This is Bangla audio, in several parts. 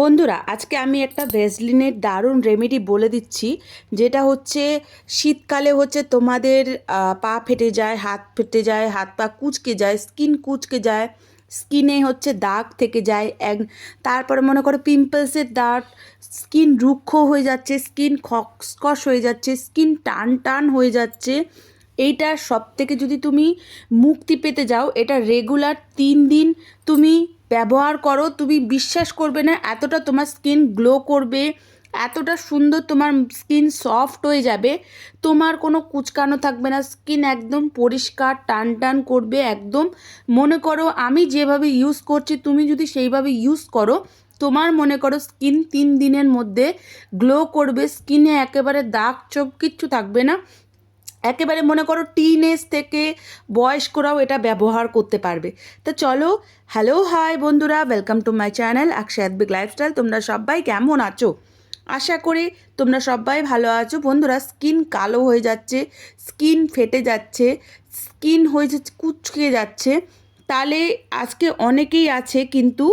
বন্ধুরা আজকে আমি একটা ভ্যাসলিনের দারুণ রেমেডি বলে দিচ্ছি, যেটা হচ্ছে শীতকালে হচ্ছে তোমাদের পা ফেটে যায়, হাত ফেটে যায়, হাত পা কুঁচকে যায়, স্কিন কুঁচকে যায়, স্কিনে হচ্ছে দাগ থেকে যায় তারপরে মনে করো পিম্পলসের দাগ, স্কিন রুক্ষ হয়ে যাচ্ছে, স্কিন খসখস হয়ে যাচ্ছে, স্কিন টান টান হয়ে যাচ্ছে। এইটা সব থেকে যদি তুমি মুক্তি পেতে যাও, এটা রেগুলার 3 দিন তুমি ব্যবহার করো, তুমি বিশ্বাস করবে না এতটা তোমার স্কিন গ্লো করবে, এতটা সুন্দর তোমার স্কিন সফট হয়ে যাবে, তোমার কোনো কুচকানো থাকবে না, স্কিন একদম পরিষ্কার টান টান করবে একদম। মনে করো আমি যেভাবে ইউজ করছি তুমি যদি সেইভাবে ইউজ করো, তোমার মনে করো স্কিন 3 দিনের মধ্যে গ্লো করবে, স্কিনে একেবারে দাগ ছোপ কিচ্ছু থাকবে না। একেবারে মনে করো টিনেজ থেকে বয়স্করাও এটা ব্যবহার করতে পারবে। তো চলো, হ্যালো হাই বন্ধুরা, ওয়েলকাম টু মাই চ্যানেল অক্ষয়াত বিগ লাইফস্টাইল। তোমরা সবাই কেমন আছো? আশা করি তোমরা সবাই ভালো আছো। বন্ধুরা, স্কিন কালো হয়ে যাচ্ছে, স্কিন ফেটে যাচ্ছে, স্কিন হয়ে যাচ্ছে কুচকে যাচ্ছে, তাহলে আজকে অনেকেই আছে কিন্তু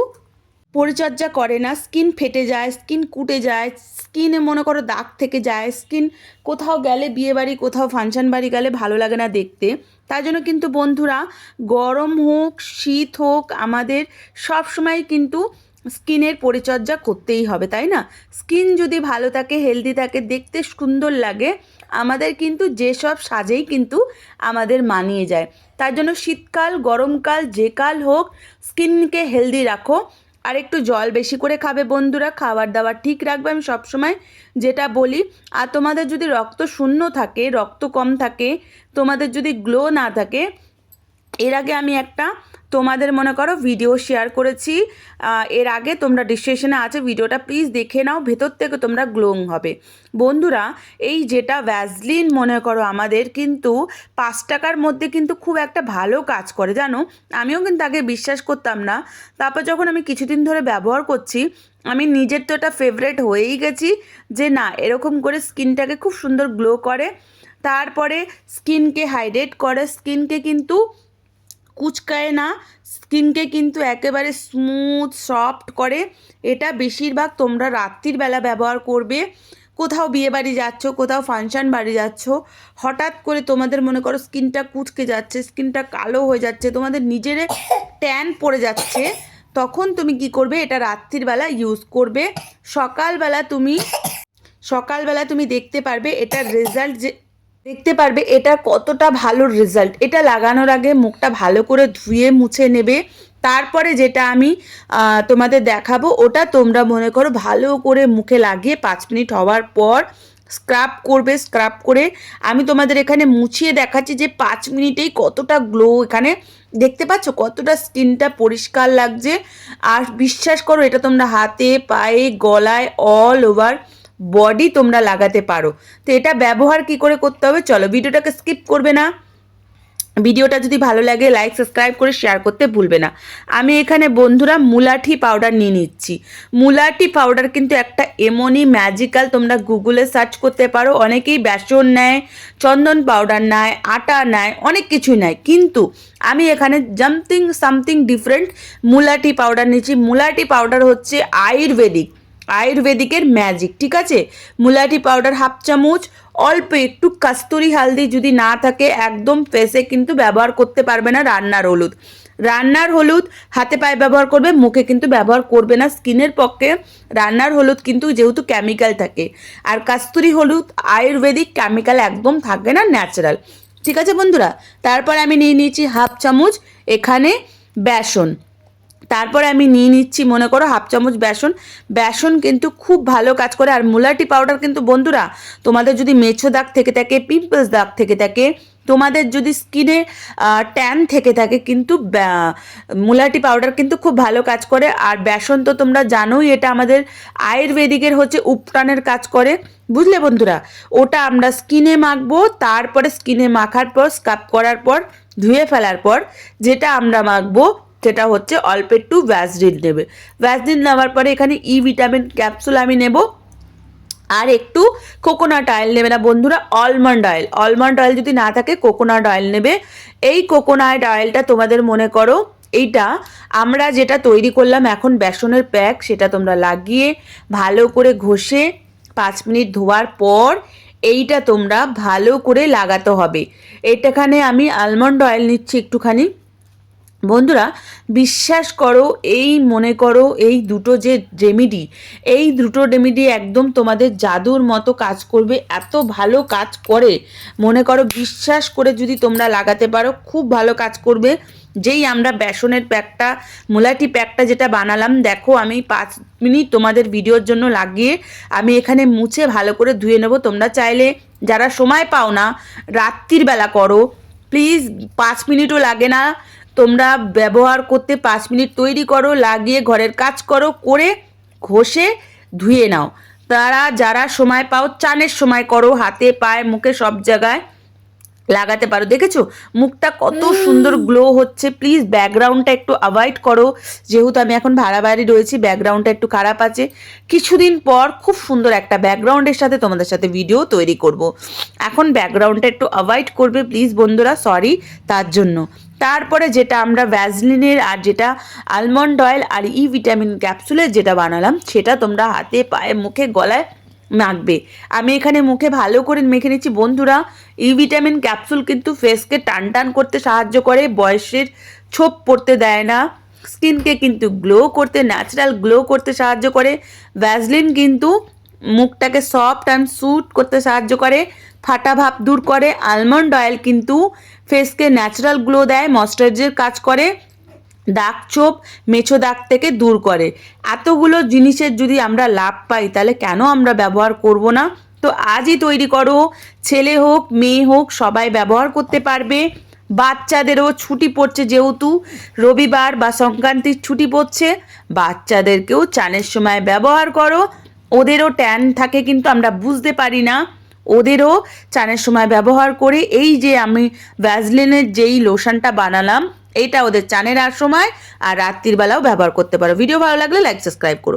পরিচর্যা করে না, স্কিন ফেটে যায়, স্কিন কুটে যায়, স্কিনে মনে করো দাগ থেকে যায়, স্কিন কোথাও গেলে বিয়েবাড়ি কোথাও ফাংশন বাড়ি গেলে ভালো লাগে না দেখতে। তার জন্য কিন্তু বন্ধুরা, গরম হোক শীত হোক আমাদের সব সময় কিন্তু স্কিনের পরিচর্যা করতেই হবে, তাই না? স্কিন যদি ভালো থাকে, হেলদি থাকে, দেখতে সুন্দর লাগে, আমাদের কিন্তু যেসব সাজেই কিন্তু আমাদের মানিয়ে যায়। তার জন্য শীতকাল গরমকাল যে কাল হোক, স্কিনকে হেলদি রাখো। আর একটু জল বেশি করে খাবে বন্ধুরা, খাবার দাবার ঠিক রাখবে, আমি সবসময় যেটা বলি। আর তোমাদের যদি রক্ত শূন্য থাকে, রক্ত কম থাকে, তোমাদের যদি গ্লো না থাকে, এর আগে আমি একটা তোমাদের মনে করো ভিডিও শেয়ার করেছি, এর আগে তোমরা ডিসক্রিপশনে আছে ভিডিওটা, প্লিজ দেখে নাও, ভেতর থেকে তোমরা গ্লোং হবে। বন্ধুরা, এই যেটা ভ্যাসলিন মনে করো আমাদের কিন্তু 5 টাকার মধ্যে কিন্তু খুব একটা ভালো কাজ করে, জানো? আমিও কিন্তু আগে বিশ্বাস করতাম না, তারপর যখন আমি কিছুদিন ধরে ব্যবহার করছি, আমি নিজের তো এটা ফেভারেট হয়েই গেছি যে না, এরকম করে স্কিনটাকে খুব সুন্দর গ্লো করে, তারপরে স্কিনকে হাইড্রেট করে, স্কিনকে কিন্তু কুচকায় না, স্কিনকে কিন্তু একেবারে স্মুথ সফট করে। এটা বেশিরভাগ তোমরা রাত্রির বেলা ব্যবহার করবে, কোথাও বিয়ে বাড়ি যাচ্ছ, কোথাও ফাংশন বাড়ি যাচ্ছ, হঠাৎ করে তোমাদের মনে করো স্কিনটা কুচকে যাচ্ছে, স্কিনটা কালো হয়ে যাচ্ছে, তোমাদের নিজের ট্যান পড়ে যাচ্ছে, তখন তুমি কি করবে? এটা রাত্রির বেলা ইউজ করবে। সকালবেলা তুমি দেখতে পারবে এটার রেজাল্ট, যে দেখতে পারবে এটা কতটা ভালো রেজাল্ট। এটা লাগানোর আগে মুখটা ভালো করে ধুয়ে মুছে নেবে, তারপরে যেটা আমি তোমাদের দেখাবো ওটা তোমরা মনে করো ভালো করে মুখে লাগিয়ে 5 মিনিট হওয়ার পর স্ক্রাব করবে। স্ক্রাব করে আমি তোমাদের এখানে মুছিয়ে দেখাচ্ছি যে 5 মিনিটেই কতটা গ্লো, এখানে দেখতে পাচ্ছ কতটা স্কিনটা পরিষ্কার লাগছে। আর বিশ্বাস করো, এটা তোমরা হাতে পায়ে গলায় অল ওভার বডি তোমরা লাগাতে পারো। তো এটা ব্যবহার কি করে করতে হবে, চলো ভিডিওটাকে স্কিপ করবে না। ভিডিওটা যদি ভালো লাগে লাইক সাবস্ক্রাইব করে শেয়ার করতে ভুলবে না। আমি এখানে বন্ধুরা মুলাঠি পাউডার নিয়ে নিচ্ছি। মুলাঠি পাউডার কিন্তু একটা এমনই ম্যাজিক্যাল, তোমরা গুগলে সার্চ করতে পারো। অনেকেই বেসন নেয়, চন্দন পাউডার নেয়, আটা নেয়, অনেক কিছুই নেয়, কিন্তু আমি এখানে সামথিং ডিফারেন্ট মুলাঠি পাউডার নিচ্ছি। মুলাঠি পাউডার হচ্ছে আয়ুর্বেদিকের ম্যাজিক, ঠিক আছে? মুলাঠি পাউডার 1/2 চামচ, অল্প একটু কাস্তুরি হালদি যদি না থাকে একদম ফেসে কিন্তু ব্যবহার করতে পারবে না। রান্নার হলুদ হাতে পায়ে ব্যবহার করবে, মুখে কিন্তু ব্যবহার করবে না, স্কিনের পক্ষে রান্নার হলুদ কিন্তু যেহেতু কেমিক্যাল থাকে, আর কাস্তুরি হলুদ আয়ুর্বেদিক, কেমিক্যাল একদম থাকে না, ন্যাচারাল, ঠিক আছে বন্ধুরা? তারপর আমি নিয়ে নিয়েছি 1/2 চামচ এখানে বেসন। তারপরে আমি নিয়ে নিচ্ছি মনে করো 1/2 চামচ বেসন কিন্তু খুব ভালো কাজ করে। আর মুলাটি পাউডার কিন্তু বন্ধুরা, তোমাদের যদি মেছো দাগ থেকে থাকে, পিম্পলস দাগ থেকে থাকে, তোমাদের যদি স্কিনে ট্যান থেকে থাকে, কিন্তু মুলাটি পাউডার কিন্তু খুব ভালো কাজ করে। আর বেসন তো তোমরা জানোই, এটা আমাদের আয়ুর্বেদিকের হচ্ছে উপটানের কাজ করে, বুঝলে বন্ধুরা? ওটা আমরা স্কিনে মাখবো, তারপরে স্কিনে মাখার পর স্ক্রাব করার পর ধুয়ে ফেলার পর যেটা আমরা মাখবো সেটা হচ্ছে অল্প একটু ভ্যাসলিন নেবে। ভ্যাসলিন নেওয়ার পরে এখানে ভিটামিন ক্যাপসুল আমি নেব, আর একটু কোকোনাট অয়েল নেবে না বন্ধুরা, অলমন্ড অয়েল যদি না থাকে কোকোনাট অয়েল নেবে। এই কোকোনাট অয়েলটা তোমাদের মনে করো এইটা আমরা যেটা তৈরি করলাম এখন বেসনের প্যাক, সেটা তোমরা লাগিয়ে ভালো করে ঘষে 5 মিনিট ধোয়ার পর এইটা তোমরা ভালো করে লাগাতে হবে। এটাখানে আমি আলমন্ড অয়েল নিচ্ছি একটুখানি। বন্ধুরা বিশ্বাস করো, এই মনে করো এই দুটো যে রেমেডি, এই দুটো রেমেডি একদম তোমাদের জাদুর মতো কাজ করবে, এত ভালো কাজ করে। মনে করো বিশ্বাস করে যদি তোমরা লাগাতে পারো খুব ভালো কাজ করবে। যেই আমরা বেসনের প্যাকটা, মুলাটি প্যাকটা যেটা বানালাম, দেখো আমি 5 মিনিট তোমাদের ভিডিওর জন্য লাগিয়ে আমি এখানে মুছে ভালো করে ধুয়ে নেবো। তোমরা চাইলে যারা সময় পাও না রাত্রির বেলা করো, প্লিজ 5 মিনিটও লাগে না, তোমরা ব্যবহার করতে 5 মিনিট তৈরি করো, লাগিয়ে ঘরের কাজ করো, করে ঘষে ধুয়ে নাও। তারা যারা সময় পাও চানের সময় করো, হাতে পায়ে মুখে সব জায়গায় লাগাতে পারো। দেখেছো মুখটা কত সুন্দর গ্লো হচ্ছে। প্লিজ ব্যাকগ্রাউন্ডটা একটু অ্যাভয়েড করো, যেহেতু আমি এখন ভাড়া বাড়ি রয়েছি, ব্যাকগ্রাউন্ডটা একটু খারাপ আছে। কিছুদিন পর খুব সুন্দর একটা ব্যাকগ্রাউন্ডের সাথে তোমাদের সাথে ভিডিও তৈরি করব। এখন ব্যাকগ্রাউন্ডটা একটু অ্যাভয়েড করবে প্লিজ বন্ধুরা, সরি তার জন্য। তারপরে যেটা আমরা ভ্যাসলিনের আর যেটা আলমন্ড অয়েল আর ভিটামিন ক্যাপসুলের যেটা বানালাম, সেটা তোমরা হাতে পায়ে মুখে গলায় মাখবে। আমি এখানে মুখে ভালো করে মেখে নিচ্ছি। বন্ধুরা ভিটামিন ক্যাপসুল কিন্তু ফেসকে টান টান করতে সাহায্য করে, বয়সের ছোপ পড়তে দেয় না, স্কিনকে কিন্তু গ্লো করতে, ন্যাচারাল গ্লো করতে সাহায্য করে। ভ্যাসলিন কিন্তু মুখটাকে সফট অ্যান্ড স্যুট করতে সাহায্য করে, ফাটা ভাব দূর করে। আলমন্ড অয়েল কিন্তু ফেসকে ন্যাচারাল গ্লো দেয়, ময়েশ্চারাইজার কাজ করে, দাগ ছোপ মেছো দাগ থেকে দূর করে। এতগুলো জিনিসের যদি আমরা লাভ পাই তাহলে কেন আমরা ব্যবহার করব না? তো আজই তৈরি করো, ছেলে হোক মেয়ে হোক সবাই ব্যবহার করতে পারবে। বাচ্চাদেরও ছুটি পড়ছে, যেহেতু রবিবার বা সংক্রান্তির ছুটি পড়ছে, বাচ্চাদেরকেও চানের সময় ব্যবহার করো। ওদেরও ট্যান থাকে কিন্তু আমরা বুঝতে পারি না, ওদেরও চানের সময় ব্যবহার করে এই যে আমি ভ্যাসলিনের যেই লোশনটা বানালাম, এইটা ওদের চানের আর সময় আর রাত্রির বেলাও ব্যবহার করতে পারো। ভিডিও ভালো লাগলে লাইক সাবস্ক্রাইব করো।